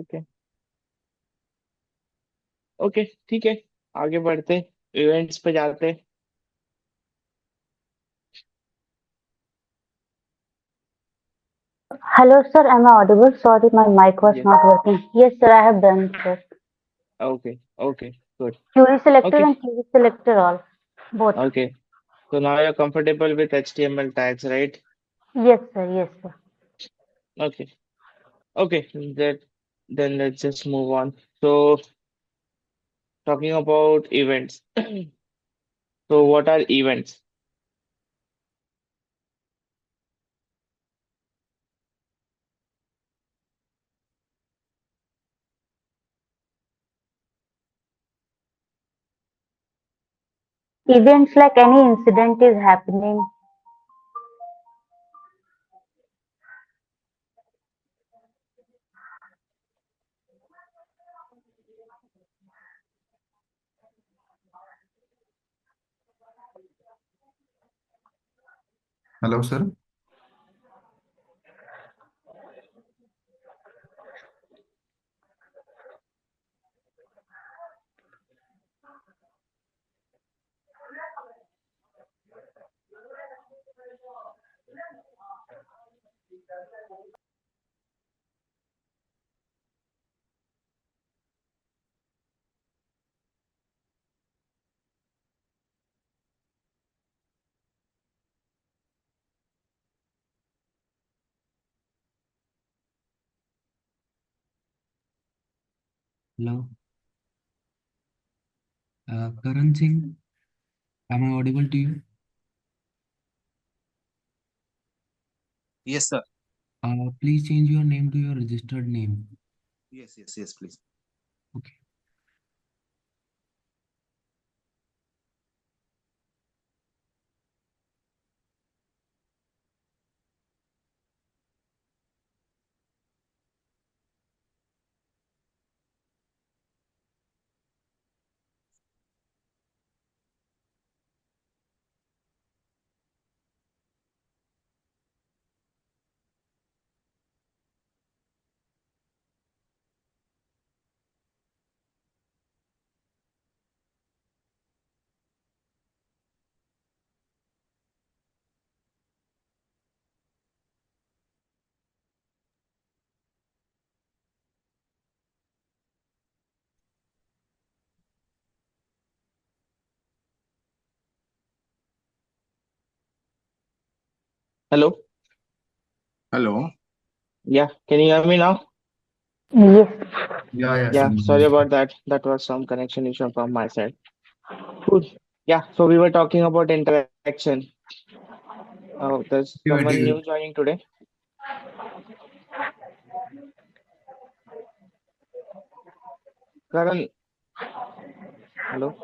Okay okay ठीक है। आगे बढ़ते, इवेंट्स पे जाते। Hello, sir. Am I audible? Sorry, my mic was yes. not working. Yes, sir. I have done, sir. Okay okay good. Query selector okay and query selector all. Both. Okay, so now you're comfortable with HTML tags, right? Yes, sir. Yes, sir. Okay okay, that then let's just move on. So talking about events. So what are events? Events like any incident is happening. Hello, sir. Hello, Karan Singh, am I audible to you? Yes, sir. Please change your name to your registered name. Yes, please. Okay. Hello? Hello. Yeah, can you hear me now? Yes. Yeah, Yeah, sir. sorry about that. That was some connection issue from my side. Cool. Yeah, so we were talking about interaction. Oh, there's someone new joining today. Karan, hello?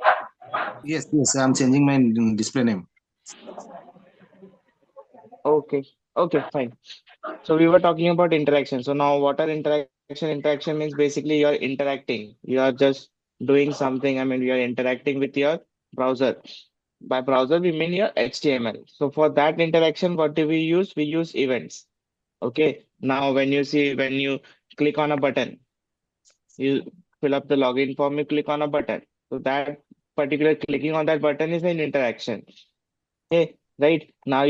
Yes. I'm changing my display name. Okay, okay, fine. So we were talking about interaction. So now what are interaction? Interaction means basically you're interacting. You are just doing something. I mean, you are interacting with your browser. By browser, we mean your HTML. So for that interaction, what do we use? We use events. Okay. Now when you click on a button, you fill up the login form, you click on a button. So that particular clicking on that button is an interaction. Hey, right now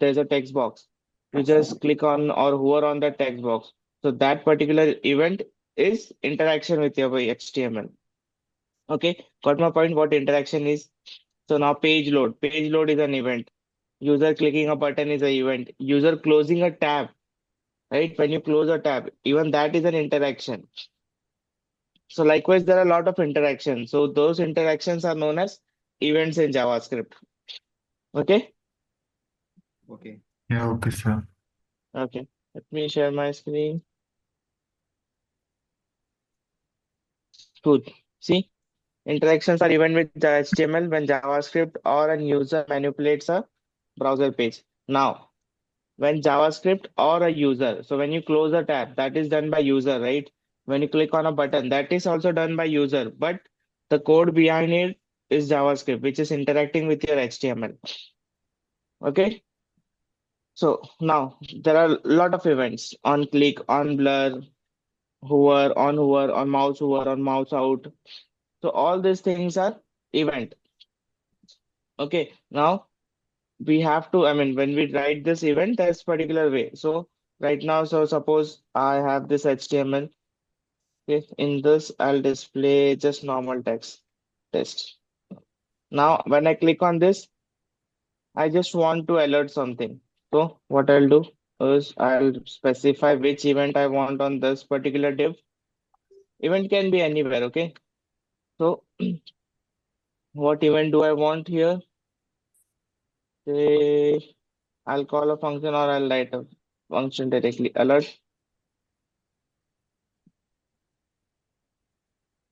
there's a text box. You just click on or hover on the text box. So that particular event is interaction with your HTML. Okay, got my point what interaction is. So now page load. Page load is an event. User clicking a button is an event. User closing a tab, right? When you close a tab, even that is an interaction. So likewise, there are a lot of interactions. So those interactions are known as events in JavaScript. Okay. Okay. Yeah, okay, sir. Okay. Let me share my screen. Good. See, interactions are even with the HTML when JavaScript or a user manipulates a browser page. Now, when JavaScript or a user, so when you close a tab, that is done by user, right? When you click on a button, that is also done by user, but the code behind it is JavaScript, which is interacting with your HTML. Okay. So now there are a lot of events on click, on blur, hover, on mouse out. So all these things are event. Okay, now we have to, when we write this event, there's particular way. So right now, so suppose I have this HTML. Okay, in this, I'll display just normal text test. Now, when I click on this, I just want to alert something. So what I'll do is I'll specify which event I want on this particular div. Event can be anywhere, okay? So what event do I want here? Say, I'll call a function or I'll write a function directly. Alert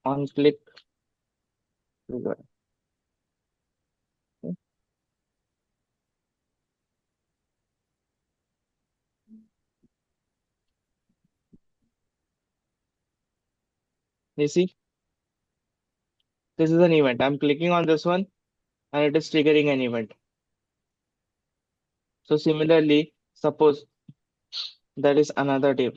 on click trigger. You see, this is an event. I'm clicking on this one and it is triggering an event. So similarly, suppose there is another div.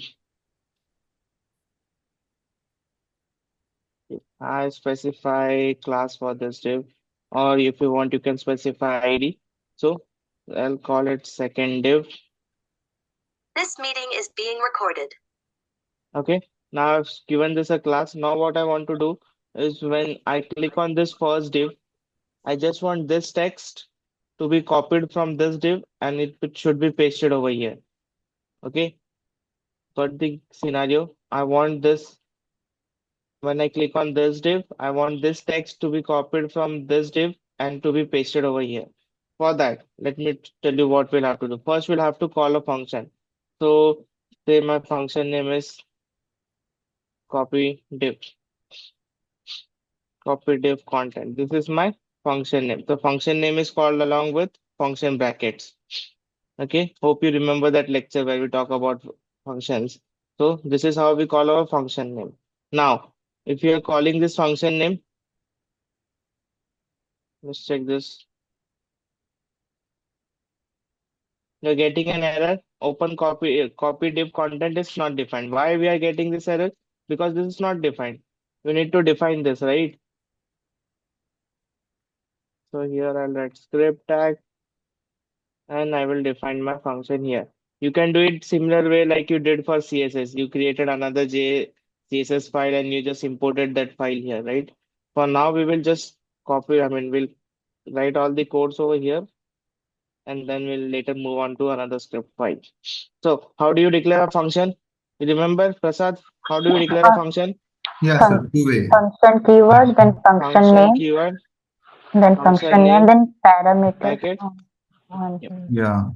I specify class for this div, or if you want, you can specify ID. So I'll call it second div. This meeting is being recorded. Okay. Now I've given this a class. Now what I want to do is when I click on this first div, I just want this text to be copied from this div and it should be pasted over here. Okay. But the scenario, I want this when I click on this div, I want this text to be copied from this div and to be pasted over here. For that, let me tell you what we'll have to do. First, we'll have to call a function. So say my function name is copy div, copy div content. This is my function name. The function name is called along with function brackets. Okay, hope you remember that lecture where we talk about functions. So this is how we call our function name. Now, if you are calling this function name, let's check this. You're getting an error. Open copy div content is not defined. Why we are getting this error? Because this is not defined. We need to define this, right? So here I'll write script tag and I will define my function here. You can do it similar way like you did for CSS. You created another CSS file and you just imported that file here, right? For now, we will just copy, we'll write all the codes over here and then we'll later move on to another script file. So how do you declare a function? You remember, Prasad, how do you declare a Uh, function? Yeah, fun- sir. Two-way. Function keyword, then function Function name, keyword, then function function name, name, then parameters. bracket. Yep. And Yeah.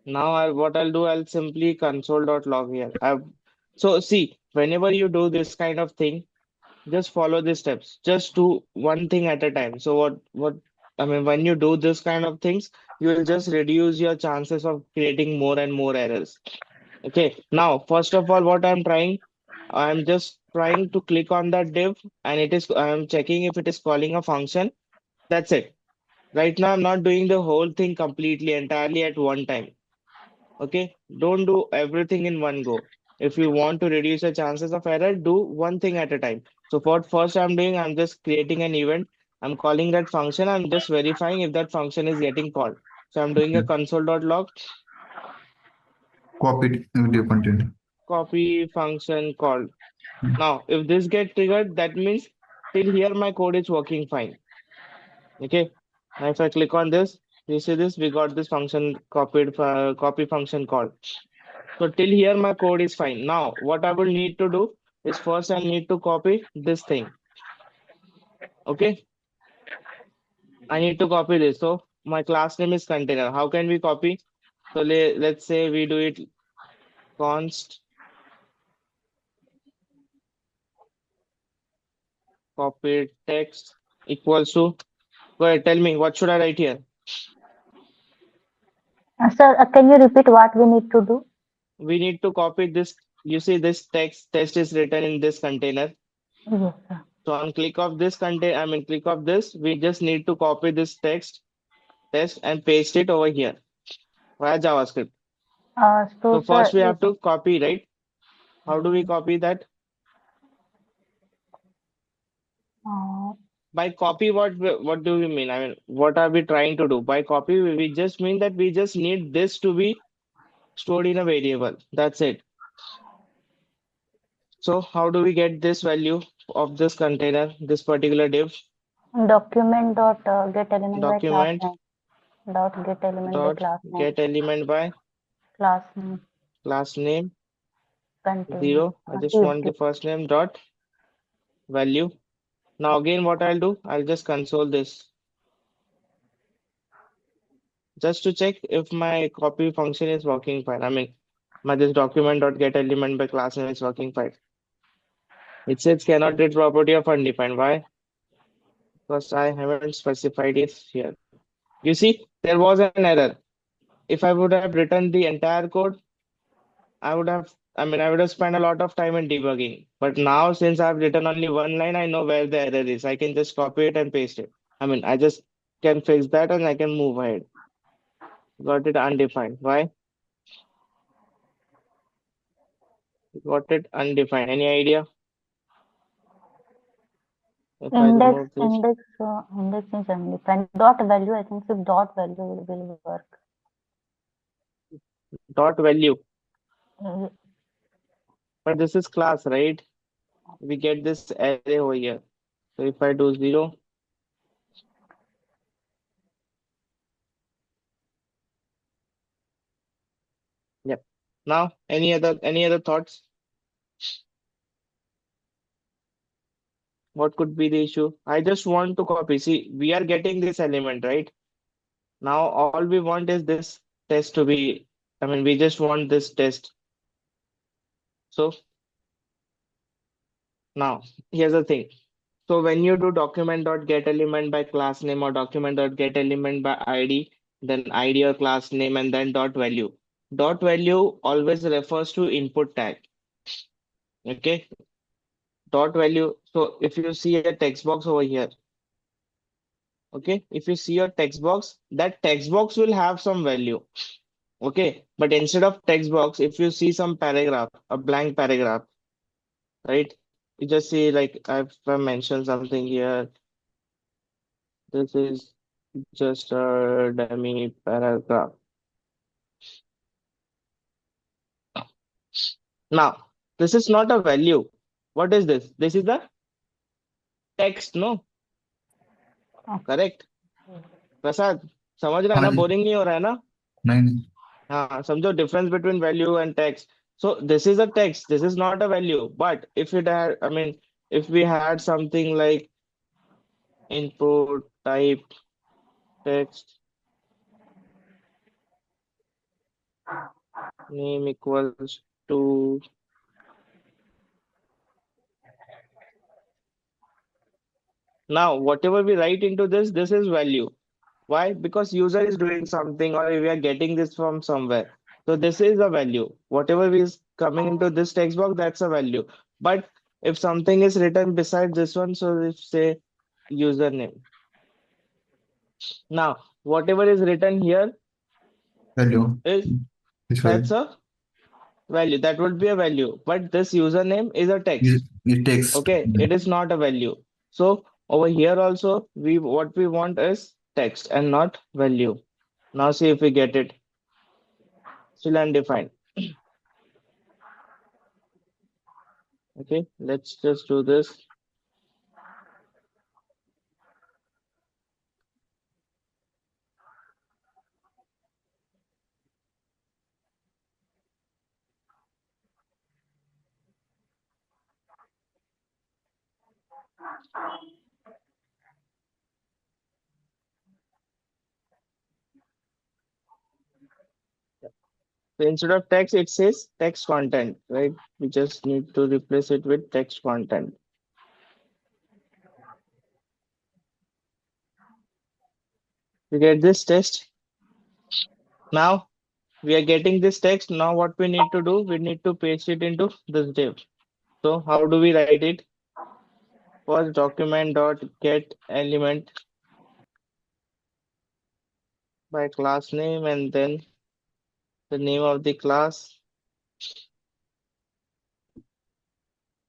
Now what I'll do, I'll simply console.log here. So see, whenever you do this kind of thing, just follow the steps. Just do one thing at a time. So when you do this kind of things, you will just reduce your chances of creating more and more errors. Okay. Now, first of all, I'm just trying to click on that div and I'm checking if it is calling a function. That's it. Right now, I'm not doing the whole thing completely, entirely at one time. Okay, don't do everything in one go. If you want to reduce the chances of error, do one thing at a time. So for first I'm doing, I'm just creating an event. I'm calling that function. I'm just verifying if that function is getting called. So I'm doing a Okay. console.log Copied div content. copy function called. Now, if this get triggered, that means till here my code is working fine. Okay. Now if I click on this, you see this, we got this function copy function called. So till here my code is fine. Now what I will need to do is first I need to copy this thing. Okay, I need to copy this. So my class name is container. How can we copy? So let's say we do it const copy text equals to, go ahead, tell me what should I write here? sir, can you repeat what we need to do? We need to copy this. You see this test is written in this container. Yes, sir. So on click of this click of this, we just need to copy this test and paste it over here via JavaScript. So, So sir, first we have to copy, right? How do we copy that? Uh, By copy, what do we mean? I mean, what are we trying to do? By copy, we just mean that we just need this to be stored in a variable. That's it. So how do we get this value of this container, this particular div? document dot get element by class Document name dot get element by dot class name get element by class name class name contain 0. I just want the first name dot value. Now again, what I'll do, I'll just console this just to check if my copy function is working fine. I mean, my this document dot get element by class name is working fine. It says cannot read property of undefined. Why? Because I haven't specified it here. You see, there was an error. If I would have written the entire code, I would have spent a lot of time in debugging. But now, since I've written only one line, I know where the error is. I can just copy it and paste it. I just can fix that and I can move ahead. Got it undefined. Why? Got it undefined. Any idea? If I index remove this, index is undefined dot value. I think so dot value will work. dot value. Uh, But this is class, right? We get this array over here. So if I do 0, yep. Now, any other thoughts? What could be the issue? I just want to copy. See, we are getting this element, right? Now all we want is this test to be, we just want this test. So now here's the thing. So when you do document.getElement by class name or document.getElement by ID, then ID or class name and then dot value. Dot value always refers to input tag. Okay. Dot value. So if you see a text box over here, okay, if you see a text box, that text box will have some value. Okay. But instead of text box, if you see some paragraph, a blank paragraph, right? You just see like I've mentioned something here. This is just a dummy paragraph. Now, this is not a value. What is this? This is the text, no? Correct? प्रसाद समझ रहा है हाँ ना जी boring नहीं हो रहा है ना नहीं नहीं हाँ समझो difference between value and text so this is a text, this is not a value, but if it had if we had something like input type text name equals to now whatever we write into this is value. Why? Because user is doing something or we are getting this from somewhere. So this is a value. Whatever is coming into this text box, that's a value. But if something is written beside this one, so if say username. Now, whatever is written here value is this way that's a value. That would be a value. But this username is a text. it takes Okay, it is not a value. So over here also, we what we want is text and not value. Now see if we get it. Still undefined. Okay, let's just do this. So instead of text, it says text content, right? We just need to replace it with text content. We get this text. Now we are getting this text. Now what we need to do, we need to paste it into this div. So how do we write it? First document dot get element by class name and then the name of the class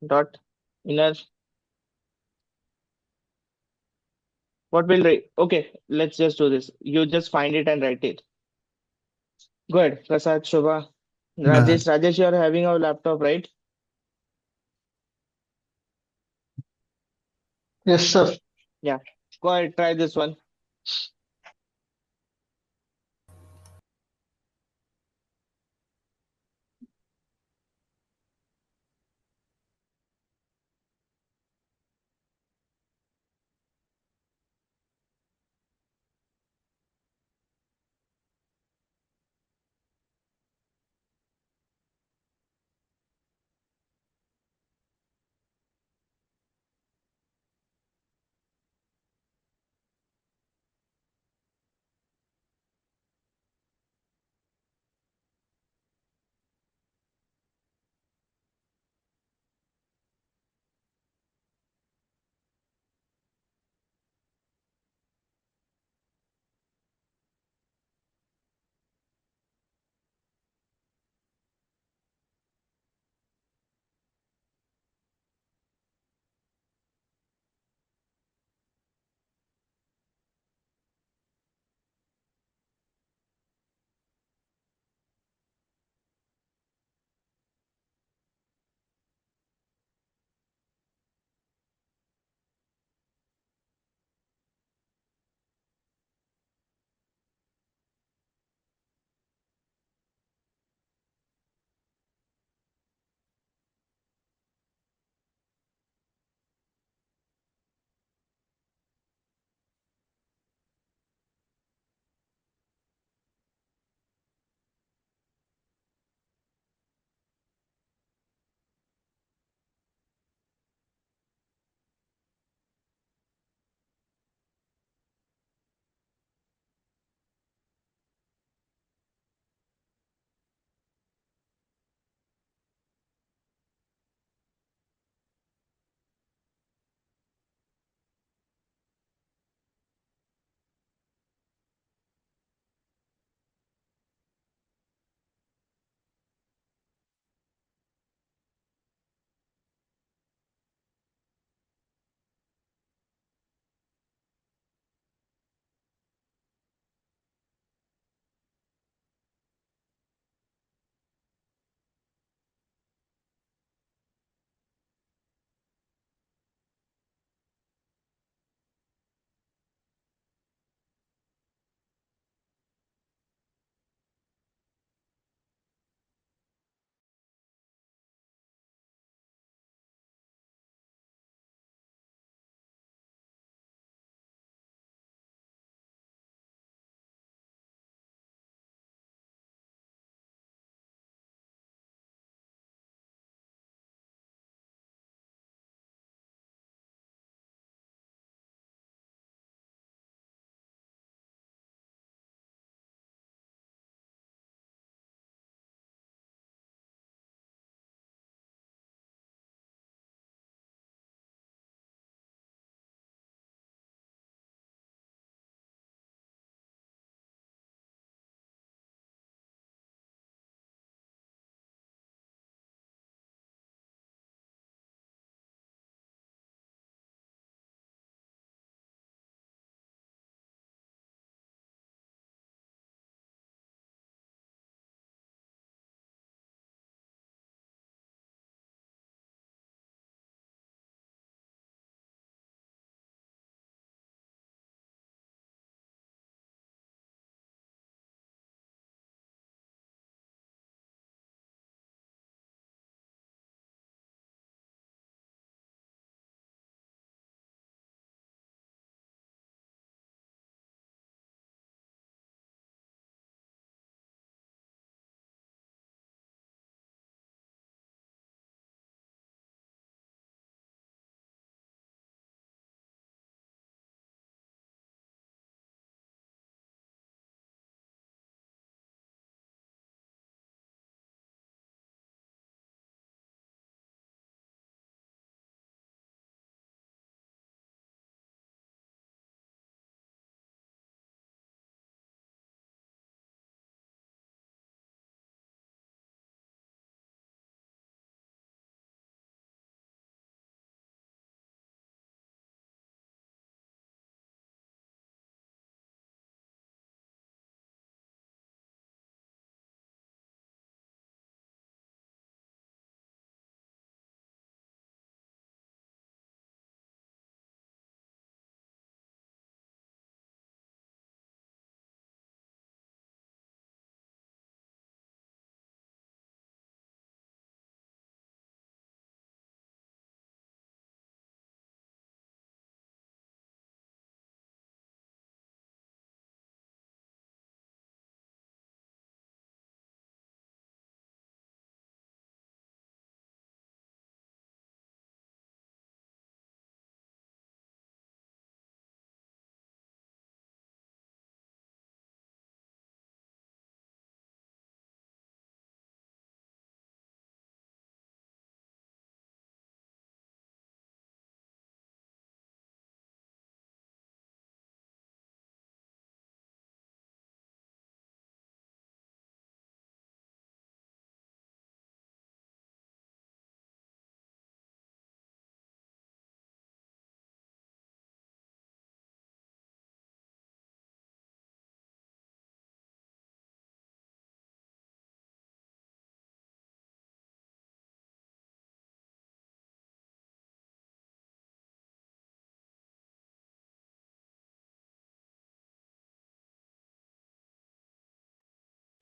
dot inner. What will write? Okay, let's just do this. You just find it and write it. Good. Prasad, Shubha, Yeah. Rajesh. Rajesh, you are having a laptop, right? Yes, sir. Yeah. Go ahead, try this one.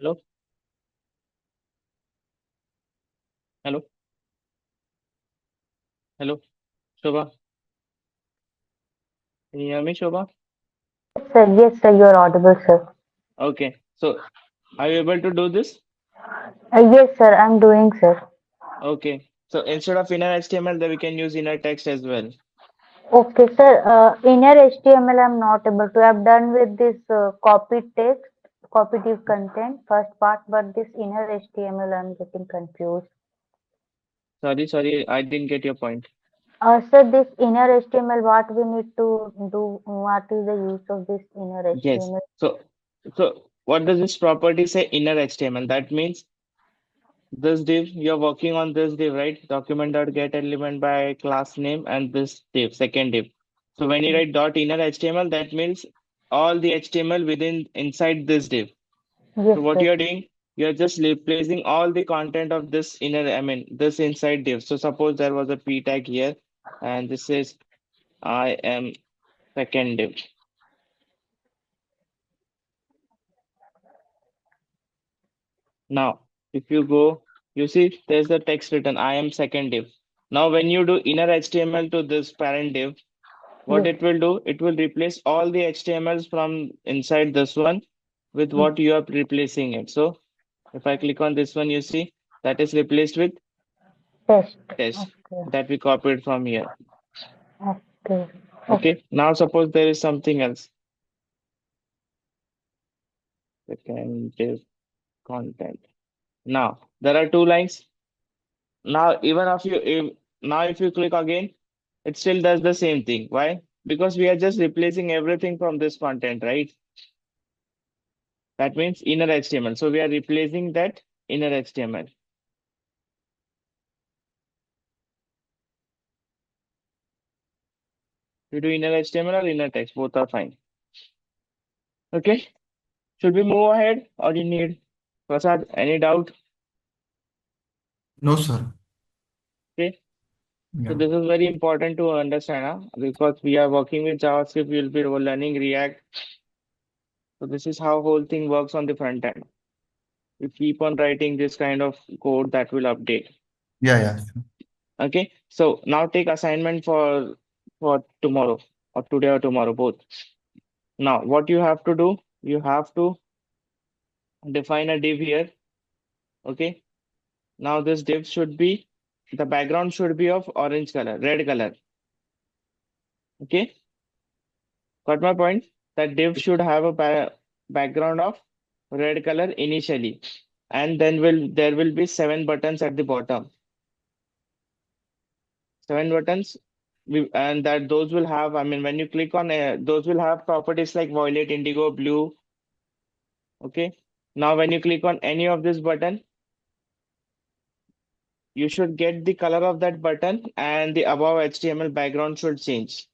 Hello? Hello? Hello? Shobha? Can you hear me, Shobha? Yes, sir, you're audible, sir. Okay. So are you able to do this? Yes, sir, I'm doing, sir. Okay. So instead of inner HTML, then we can use inner text as well. Okay, sir. Inner HTML, I'm not able to. I've done with this copied text, copied div content, first part, but this inner HTML, I'm getting confused. Sorry, I didn't get your point. Sir, this inner HTML, what we need to do? What is the use of this inner Yes. HTML? So what does this property say? Inner HTML. That means this div, you're working on this div, right? Document.getElementBy by class name and this div, second div. So when you write dot inner HTML, that means all the HTML within inside this div. Yes, So what sir. you're doing, you're just replacing all the content of this this inside div. So suppose there was a p tag here, and this is I am second div. Now, if you go, you see there's the text written, I am second div. Now, when you do inner HTML to this parent div, what Yes. it will do, it will replace all the HTMLs from inside this one with Mm. what you are replacing it. So if I click on this one, you see that is replaced with Test. test Okay. that we copied from here. Okay. Okay. Okay. Now suppose there is something else. Second div content. Now there are two lines. Now even if you click again, it still does the same thing. Why? Because we are just replacing everything from this content, right? That means inner HTML. So we are replacing that inner HTML. We do inner HTML or inner text, both are fine. Okay. Should we move ahead or you need Prasad? Any doubt? No, sir. Okay. So Yeah. this is very important to understand, because we are working with JavaScript, we'll be learning React. So this is how whole thing works on the front end. We keep on writing this kind of code that will update. Yeah. Okay. So now take assignment for tomorrow or today or tomorrow, both. Now what you have to do, you have to define a div here. Okay. Now this div should be, the background should be of orange color, red color. Okay. Got my point? That div should have a background of red color initially, and then there will be 7 buttons at the bottom. 7 buttons, and that those will have. I mean, when you click on those will have properties like violet, indigo, blue. Okay. Now, when you click on any of this button, you should get the color of that button, and the above HTML background should change.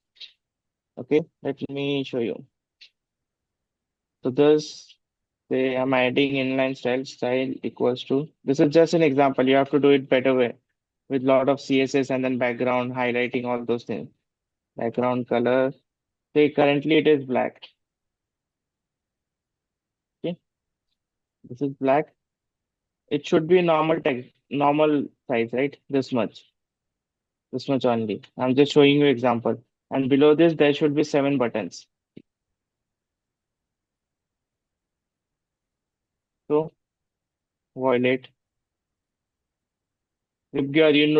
Okay. Let me show you. So this. Say I'm adding inline style equals to, this is just an example. You have to do it better way with lot of CSS and then background highlighting all those things. Background color. Say currently it is black. Okay, this is black. It should be normal text, normal size, right? This much only. I'm just showing you example. And below this, there should be 7 buttons. So violet, WebGear,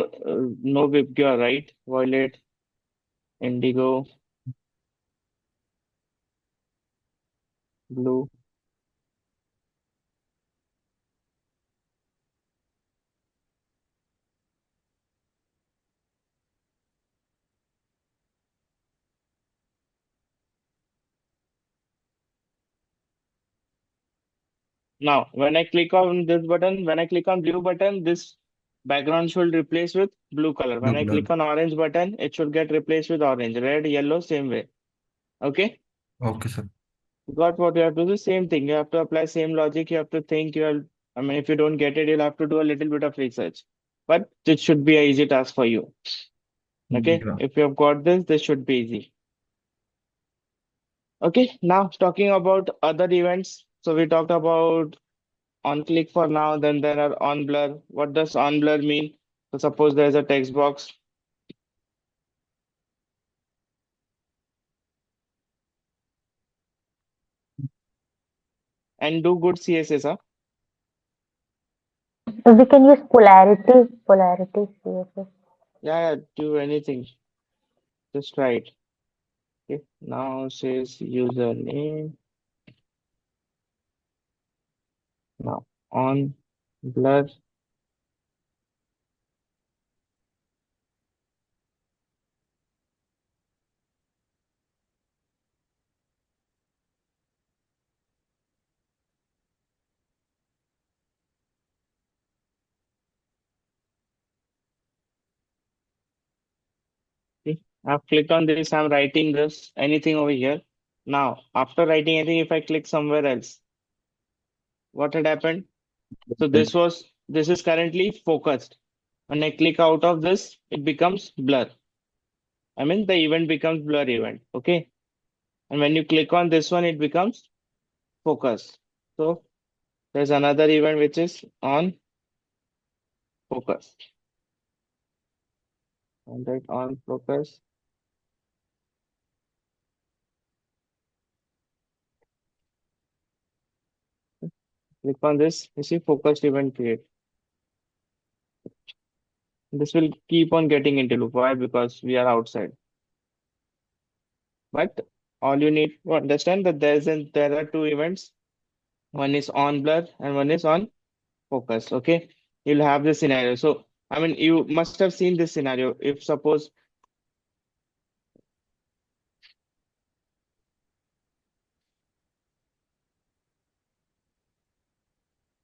know WebGear, right? Violet, indigo, blue. Now, when I click on this button, when I click on blue button, this background should replace with blue color. When Blue I color. click on orange button, it should get replaced with orange, red, yellow, same way. Okay? Okay, sir. Got what you have to do? Same thing. You have to apply same logic. You have to think. I mean, if you don't get it, you'll have to do a little bit of research. But it should be an easy task for you. Okay? Yeah. If you have got this should be easy. Okay, now talking about other events. So we talked about on click for now, then there are on blur. What does on blur mean? So suppose there's a text box. And do good CSS, huh? We can use polarity CSS. Yeah, do anything. Just try it. Okay. Now says username. Now on blur. See, I've clicked on this. I'm writing this. Anything over here. Now, after writing anything, if I click somewhere else, what had happened? So Right. this is currently focused. When I click out of this, it becomes blur. I mean, the event becomes blur event. Okay. And when you click on this one, it becomes focus. So there's another event which is on focus. And that on focus. Click on this. You see focused event create. This will keep on getting into loop. Why? Because we are outside. But all you need to understand that there are two events. One is on blur and one is on focus. Okay. You'll have this scenario. So I mean you must have seen this scenario. If suppose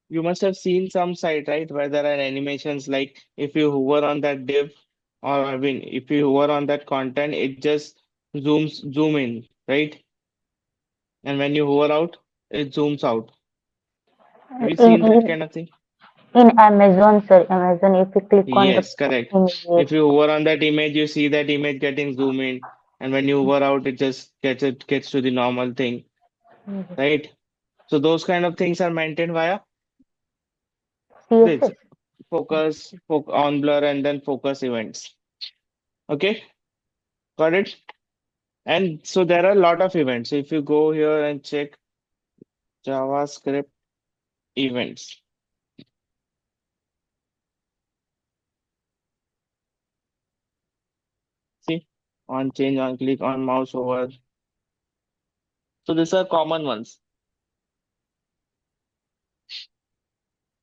you must have seen some site, right, where there are animations like if you hover on that div, or I mean if you hover on that content, it just zoom in, right? And when you hover out, it zooms out. Have you In seen that kind of thing? Amazon, sir, Amazon, if you click on the Yes, correct. image, If you hover on that image, you see that image getting zoom in, and when you hover out, it gets to the normal thing, right? So those kind of things are maintained via this CSS. on blur and then focus events. Okay, got it? And so there are a lot of events. So if you go here and check JavaScript events, see on change, on click, on mouse over. So these are common ones.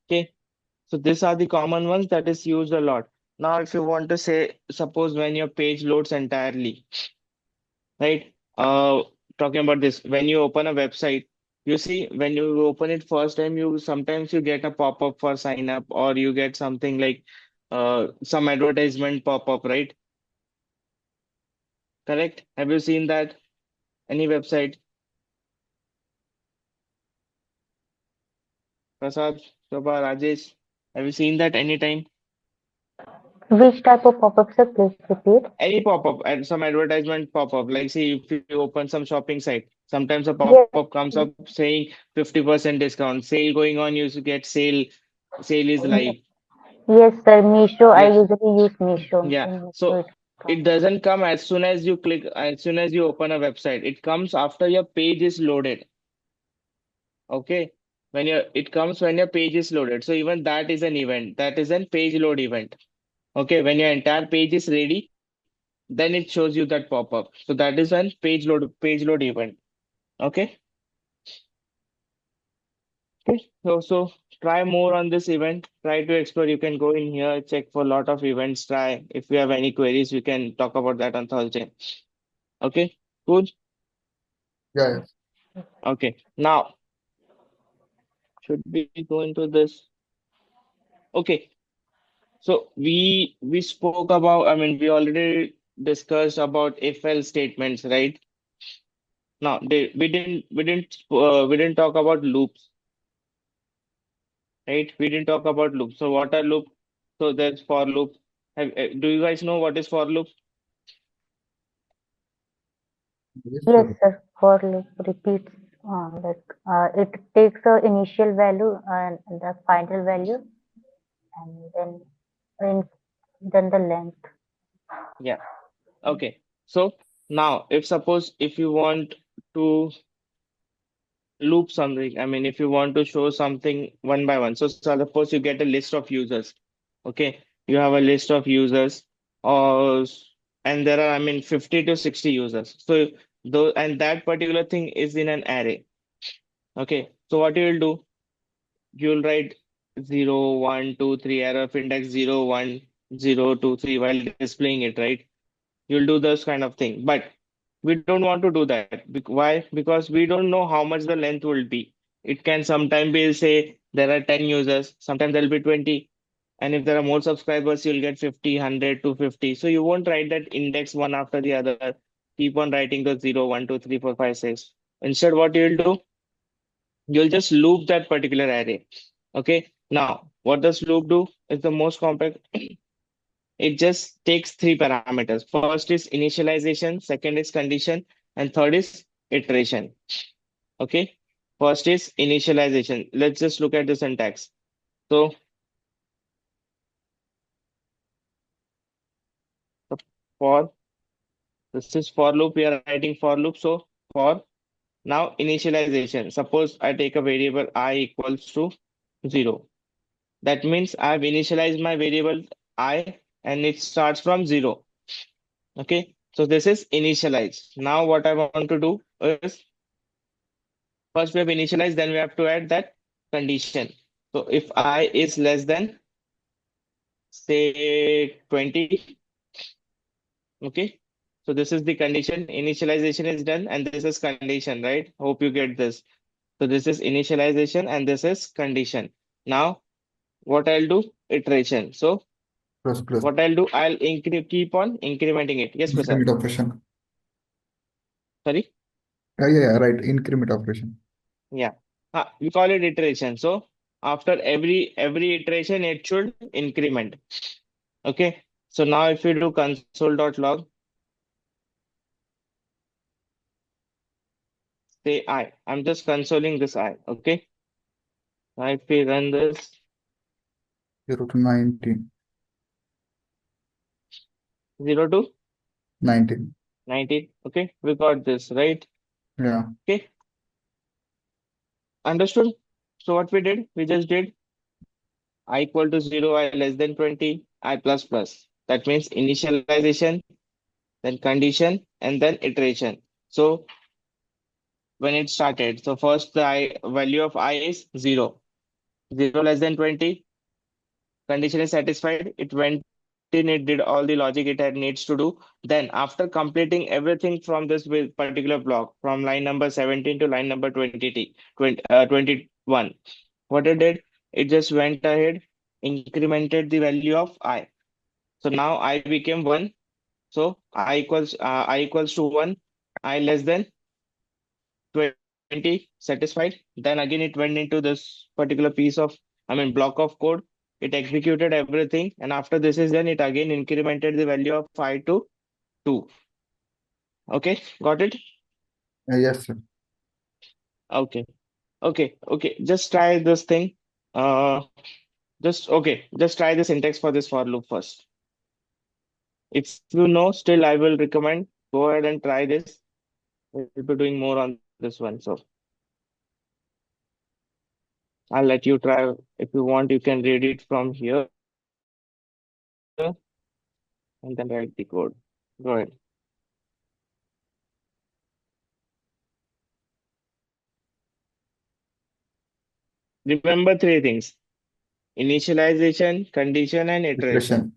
Okay, so these are the common ones that is used a lot. Now, if you want to say, suppose when your page loads entirely, right? Talking about this, when you open a website, you see when you open it first time, you sometimes you get a pop-up for sign up, or you get something like some advertisement pop-up, right? Correct? Have you seen that? Any website? Prasad, Shobha, Rajesh, have you seen that anytime? Which type of pop-up, sir? Please repeat. Any pop-up and some advertisement pop-up, like see if you open some shopping site, sometimes a Yes, pop-up comes up saying 50% discount, sale going on, you should get sale is live. yes, sir. Misho. I Yeah, usually use Misho. yeah. In Misho, So it it comes. doesn't come as soon as you click, as soon as you open a website. It comes after your page is loaded. Okay. It comes when your page is loaded. So even that is an event. That is an page load event. Okay. When your entire page is ready, then it shows you that pop-up. So that is an page load event. Okay. Okay. So try more on this event. Try to explore. You can go in here, check for a lot of events. Try. If you have any queries, we can talk about that on Thursday. Okay. Cool. Yeah, yeah. Okay. Now, should we go into this? Okay. So we spoke about. I mean, we already discussed about if else statements, right? Now, we didn't talk about loops, right? We didn't talk about loops. So what are loops? So there's for loop. Do you guys know what is for loop? Yes, Yes, sir. sir. For loop repeats. It takes a initial value and the final value, and in, then the length. Yeah. Okay. So now, if suppose if you want to loop something, I mean, if you want to show something one by one, so suppose you get a list of users. Okay, you have a list of users, or and there are, I mean, 50 to 60 users. So though, and that particular thing is in an array. Okay, so what you will do, you'll write 0, 1, 2, 3, arrow of index 0, 1, 0, 2, 3 while displaying it, right? You'll do this kind of thing. But we don't want to do that. Why? Because we don't know how much the length will be. It can sometimes be, say, there are 10 users, sometimes there'll be 20. And if there are more subscribers, you'll get 50, 100, 250. So you won't write that index one after the other. Keep on writing those 0, 1, 2, 3, 4, 5, 6. Instead, what you'll do, you'll just loop that particular array. Okay. Now, what does loop do? Is the most complex. It just takes three parameters. First is initialization, second is condition, and third is iteration. Okay. First is initialization. Let's just look at the syntax. So for this is for loop, we are writing for loop. So for now initialization. Suppose I take a variable I equals to 0. That means I've initialized my variable I and it starts from 0. Okay. So this is initialized. Now what I want to do is first we have initialized, then we have to add that condition. So if I is less than say 20, okay. So this is the condition. Initialization is done, and this is condition, right? Hope you get this. So this is initialization and this is condition. Now what I'll do, iteration. So Plus. what I'll do, I'll keep on incrementing it. Yes, Prasad. Increment operation. Sorry. Yeah, right. Increment operation. Yeah. We call it iteration. So after every iteration, it should increment. Okay. So now if you do console.log, say I'm just consoling this I. Okay. Now if we run this 0 to 19. 0 to 19. 19. Okay. We got this, right? Yeah. Okay. Understood? So what we did, we just did I equal to 0, I less than 20, I plus plus. That means initialization, then condition, and then iteration. So when it started, so first the I value of I is 0. 0 less than 20, condition is satisfied. It went in, it did all the logic it had needs to do. Then after completing everything from this particular block, from line number 17 to line number 21, what it did, it just went ahead, incremented the value of I. So now I became 1. So I equals to 1, I less than 20, satisfied. Then again it went into this particular piece of, I mean, block of code. It executed everything, and after this is done, it again incremented the value of I to 2. Okay, got it? Yes, sir. Okay, okay. Just try this thing. Uh, just try the syntax for this for loop first. If you know, still I will recommend go ahead and try this. We'll be doing more on this one, so I'll let you try. If you want, you can read it from here and then write the code. Go ahead. Remember three things: initialization, condition, and iteration. Iteration.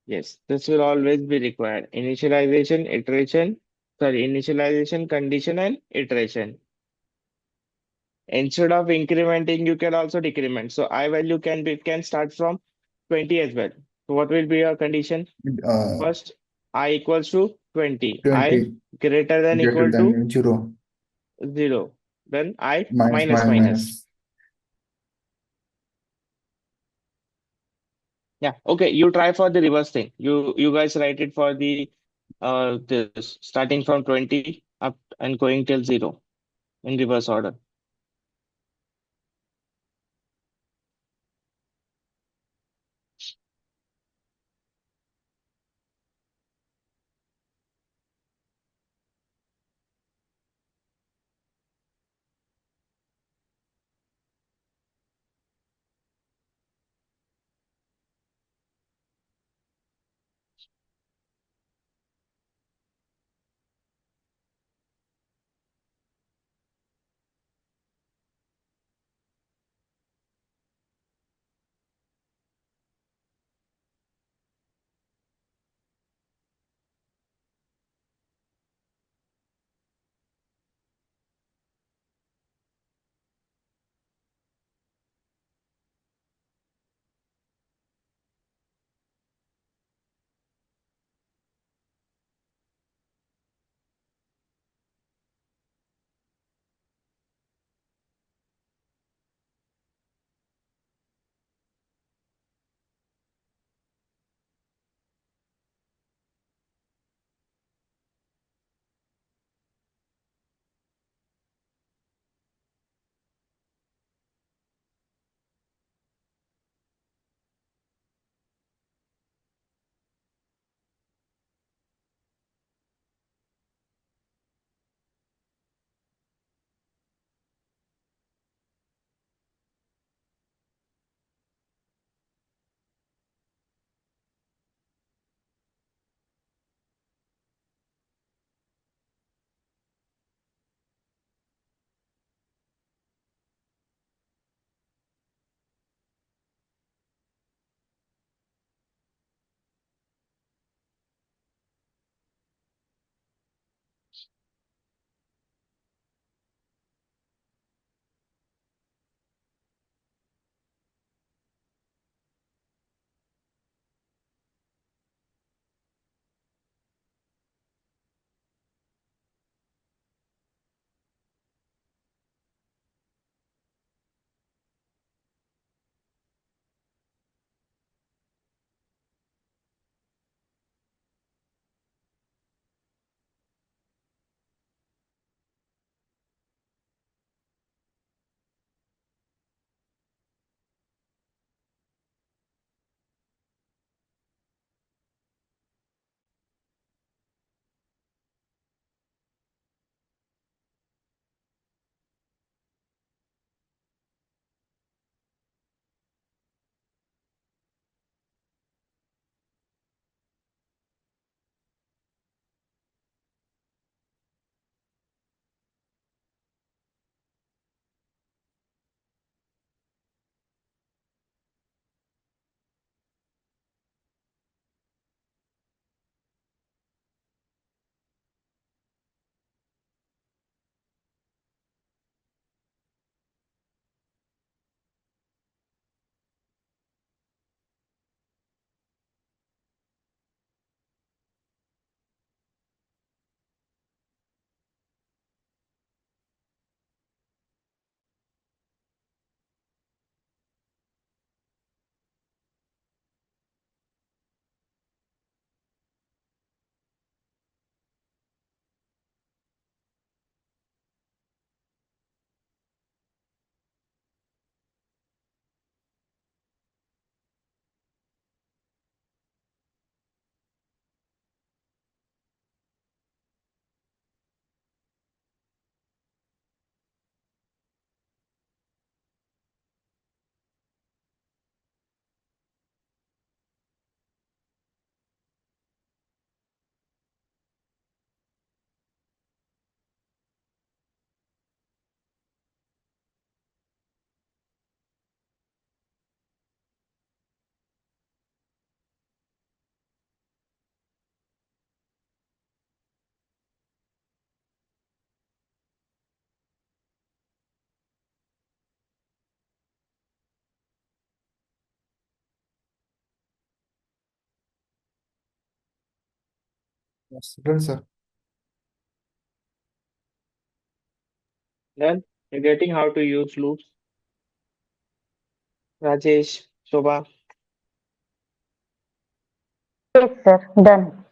Yes, this will always be required. Initialization, condition, and iteration. Instead of incrementing, you can also decrement. So I value can start from 20 as well. So what will be your condition? Uh, First, I equals to 20. I 20 greater than greater equal to than 0. 0. Then I Minus, minus minus, minus. minus. Yeah. Okay. You try for the reverse thing. You guys write it for the this starting from 20 up and going till 0. in reverse order. Yes, done, sir. Then you're getting how to use loops. Rajesh, Shobha. Yes, sir. Done.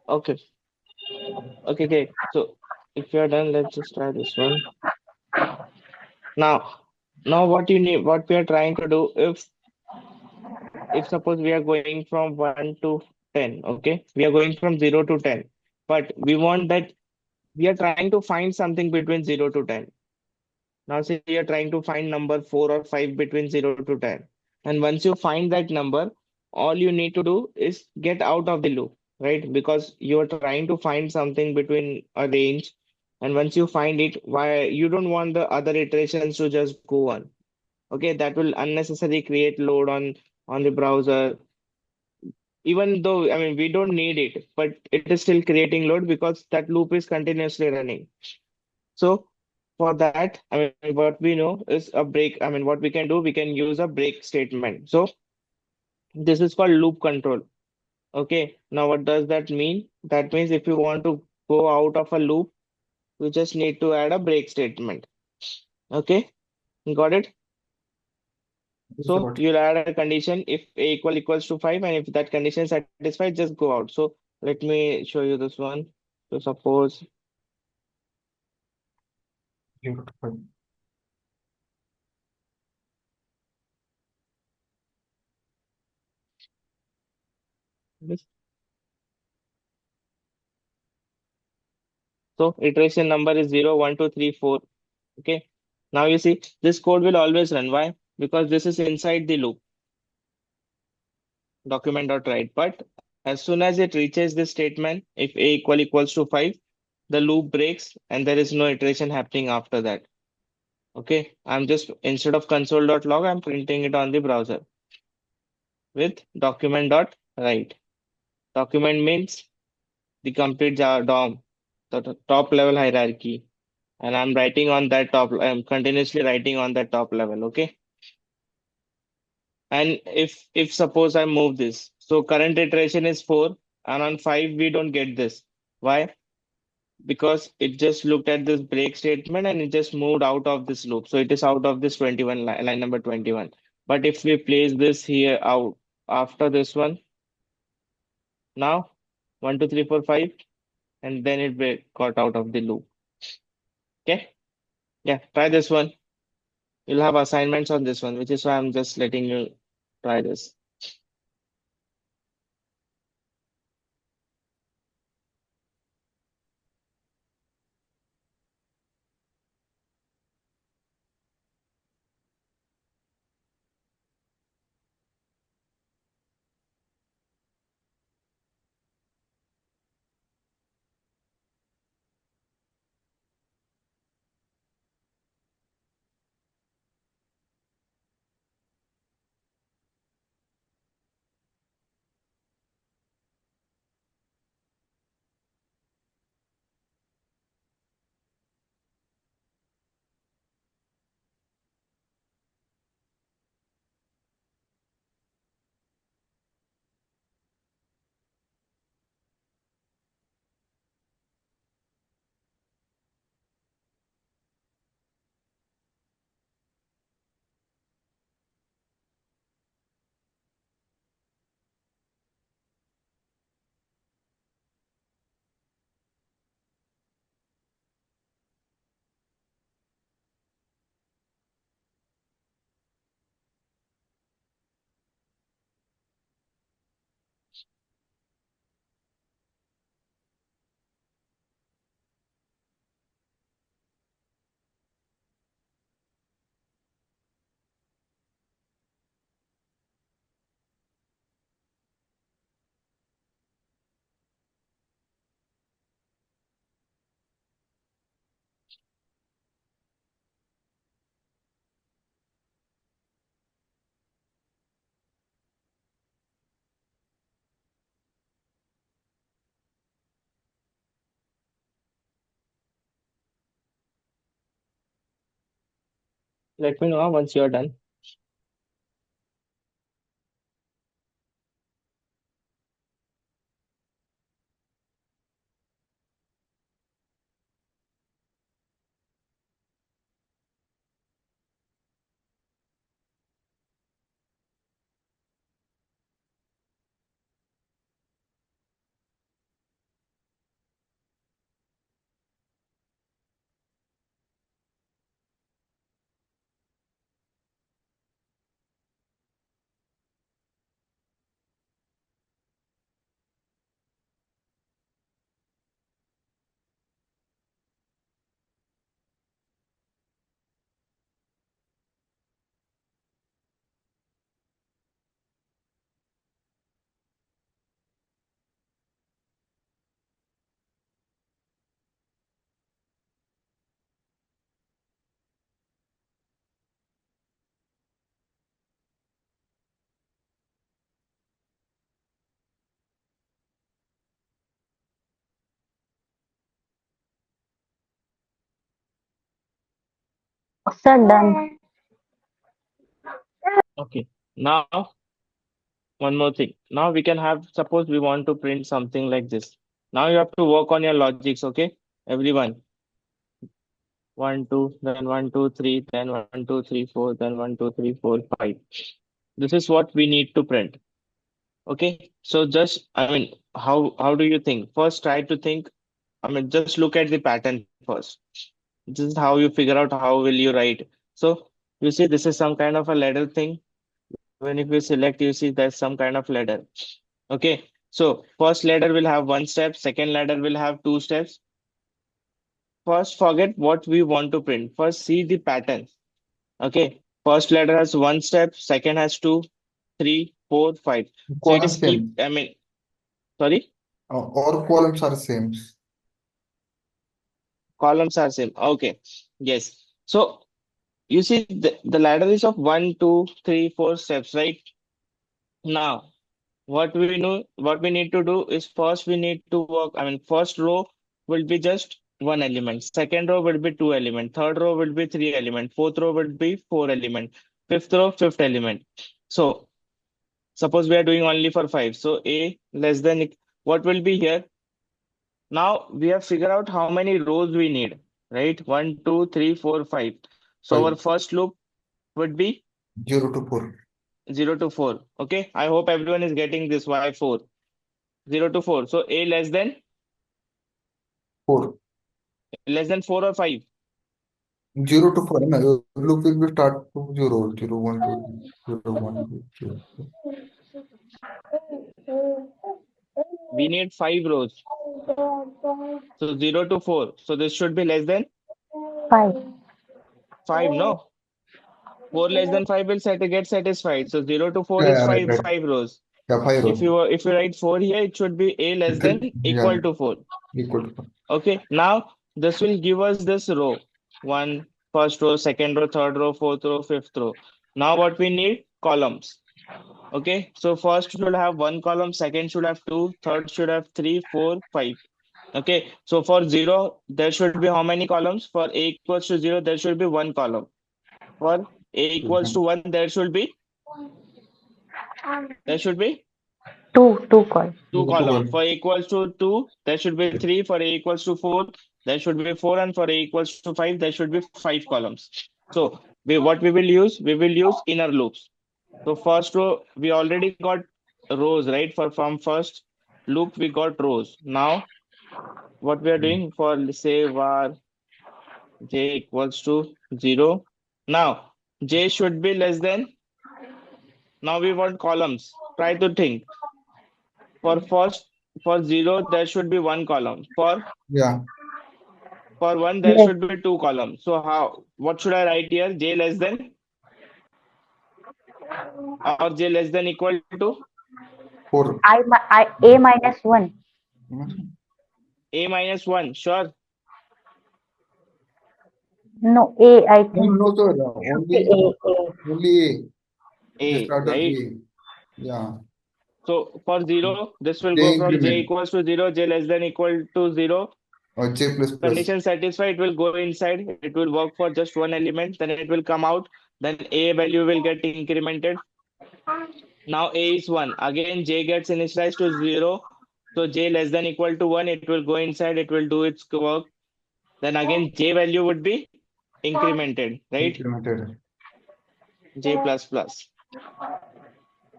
Okay. Okay, great. So If you're done, let's just try this one. Now, now what you need, what we are trying to do, if suppose we are going from 1 to 10, okay? We are going from 0 to 10, but we want that we are trying to find something between 0 to 10. Now, say you're trying to find number 4 or 5 between 0 to 10. And once you find that number, all you need to do is get out of the loop, right? Because you're trying to find something between a range. And once you find it, why you don't want the other iterations to just go on. Okay, that will unnecessarily create load on the browser. Even though, I mean, we don't need it, but it is still creating load because that loop is continuously running. So for that, I mean, what we know is a break. I mean, what we can do, we can use a break statement. So this is called loop control. Okay. Now, what does that mean? That means if you want to go out of a loop, you just need to add a break statement. Okay. Got it? Yes, I So got it. you'll add a condition if a equals to 5, and if that condition is satisfied, just go out. So let me show you this one. So suppose You got it. Fine. this. So iteration number is 0, 1, 2, 3, 4. Okay. Now you see this code will always run. Why? Because this is inside the loop, document.write. But as soon as it reaches this statement, if a equals to 5, the loop breaks and there is no iteration happening after that. Okay. I'm just, instead of console.log, I'm printing it on the browser with document.write. Document means the complete DOM, the top level hierarchy. And I'm writing on that top, I'm continuously writing on that top level. Okay. And if suppose I move this, so current iteration is 4, and on 5 we don't get this. Why? Because it just looked at this break statement and it just moved out of this loop. So it is out of this 21 line number 21. But if we place this here out after this one, now 1, 2, 3, 4, 5, and then got out of the loop. Okay? Yeah, try this one. You'll have assignments on this one, which is why I'm just letting you try this. Let me know once you're done. Sir, done. Okay. Now, one more thing. Now we can have, suppose we want to print something like this. Now you have to work on your logics, okay? Everyone. 1, 2, then 1, 2, 3, then 1, 2, 3, 4, then 1, 2, 3, 4, 5. This is what we need to print. Okay. So just, I mean, how do you think? First, try to think. I mean, just look at the pattern first. This is how you figure out how will you write. So you see, this is some kind of a ladder thing. When if you select, you see there's some kind of ladder. Okay. So first ladder will have one step. Second ladder will have two steps. First, forget what we want to print. First, see the pattern. Okay. First ladder has one step. Second has two, three, four, five. So it Column is, same. I mean, sorry, All columns are same. columns are same. Okay. Yes. So you see the ladder is of 1, 2, 3, 4 steps, right? Now, what we need to do is first we need to work. I mean, first row will be just one element. Second row will be two element. Third row will be three element. Fourth row will be four element. Fifth row, fifth element. So suppose we are doing only for five. So A less than what will be here? Now we have figured out how many rows we need, right? 1, 2, 3, 4, 5. So 5. our first loop would be 0 to 4. 0 to 4. Okay. I hope everyone is getting this. Why 4? 0 to 4. So A4. less than 4 or 5. 0 to 4. No, your loop will be start to 0, 0, 1, 2, 0, 1, 2, 0. We need 5 rows. So 0 to 4. So this should be less than 5. 5, no? 4 less than 5 will get satisfied. So 0 to 4 Yeah, is yeah, right, 5, right. 5 rows. Yeah, 5 rows. If you write 4 here, it should be A less than Yeah, equal to 4. equal to 4. Okay. Now this will give us this row. One, first row, second row, third row, fourth row, fifth row. Now what we need? Columns. Okay. So first should have one column, second should have two, third should have three, four, five. Okay. So for 0, there should be how many columns? For A equals to 0, there should be one column. For A equals to 1, there should be 2 call. two 0 to column. 1. For A equals to 2, there should be 3. For A equals to 4, there should be 4. And for A equals to 5, there should be 5 columns. So what we will use? We will use inner loops. So first row, we already got rows, right? From first loop, we got rows. Now what we are doing for, let's say, var j equals to 0. Now j should be less than, now we want columns. Try to think. For first, for 0, there should be one column. Yeah, For 1, there Yes. should be two columns. So what should I write here? J less than or j less than equal to 4. A minus 1. a minus 1. Sure. No, A, I No, think. no, sir. A. Only A. They A, start with right? A. Yeah. So for 0, this will J go from j increment equals to 0, j less than equal to 0. or J plus plus. Condition satisfied, it will go inside. It will work for just one element. Then it will come out. Then a value will get incremented. Now a is 1. Again, j gets initialized to 0. So j less than equal to 1. It will go inside. It will do its work. Then again, j value would be incremented, right? Incremented. J plus plus.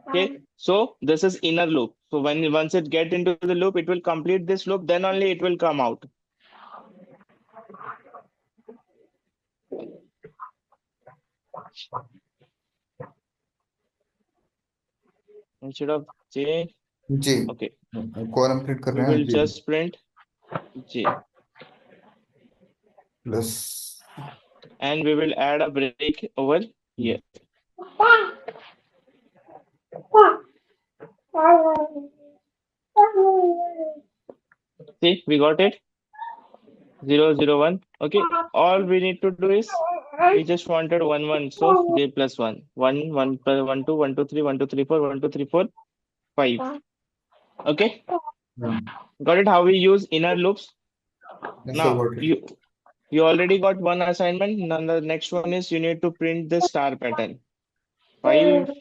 Okay. So this is inner loop. So once it get into the loop, it will complete this loop. Then only it will come out. Instead of j, J. okay, Column print कर we रहे हैं will J just print j, plus. and we will add a break over here. See, we got it. 0, 0, 1. Okay. All we need to do is we just wanted 1, 1. So j plus 1. 1, 1 plus 1, 2, 1, 2, 3, 1, 2, 3, 4, 1, 2, 3, 4, 5. Okay. Yeah. Got it? How we use inner loops. Yes, sir, Now got it. You already got one assignment. Now the next one is you need to print the star pattern. 5.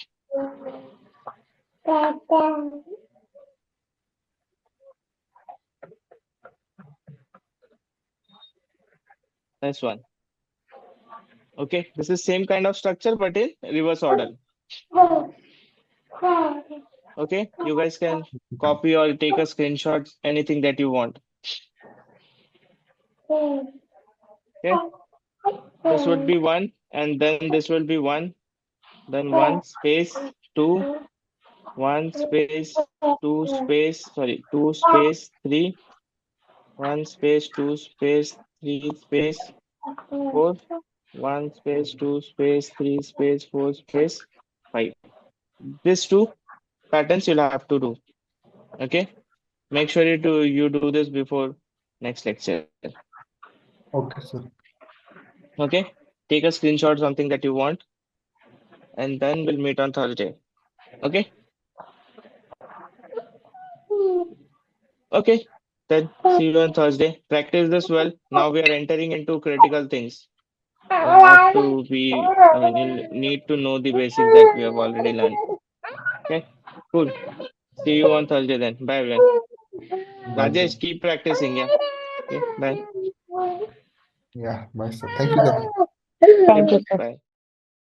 Next one. Okay, this is same kind of structure but in reverse order. Okay, you guys can copy or take a screenshot, anything that you want. Okay, this would be 1, and then this will be 1, then 1 space 2, 1 space 2 space, sorry, 2 space 3, 1 space 2 space 3 space 4, 1 space 2 space 3 space 4 space 5. These two patterns you'll have to do. Okay, make sure you do this before next lecture. Okay, sir. Okay, take a screenshot, something that you want, and then we'll meet on Thursday. Okay. Okay, then see you on Thursday. Practice this well. Now we are entering into critical things. You have to be, I mean, you need to know the basics that we have already learned. Okay, cool. See you on Thursday then. Bye, everyone. Bye, sir. Rajesh, keep practicing. Yeah. Okay, bye. Yeah, bye, sir. Thank you, sir. Thank you, Yep, sir. bye.